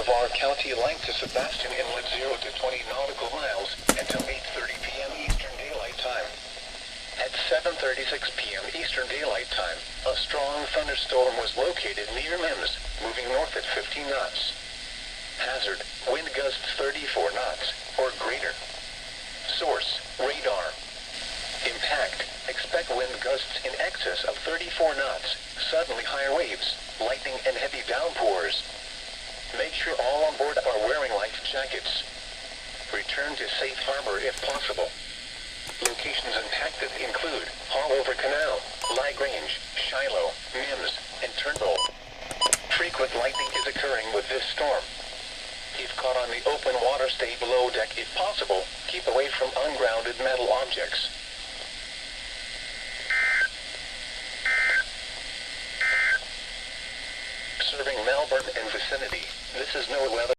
Boulevard County length to Sebastian Inlet 0 to 20 nautical miles until 8:30 p.m. Eastern Daylight Time. At 7:36 p.m. Eastern Daylight Time, a strong thunderstorm was located near Mims, moving north at 15 knots. Hazard, wind gusts 34 knots or greater. Source, radar. Impact, expect wind gusts in excess of 34 knots, suddenly higher waves, lightning and heavy downpours. Make sure all on board are wearing life jackets. Return to safe harbor if possible. Locations impacted include Hallover Canal, Lagrange, Shiloh, Mims, and Turnbull. Frequent lightning is occurring with this storm. If caught on the open water, stay below deck if possible. Keep away from ungrounded metal objects. Serving Melbourne and vicinity, this is NOAA weather.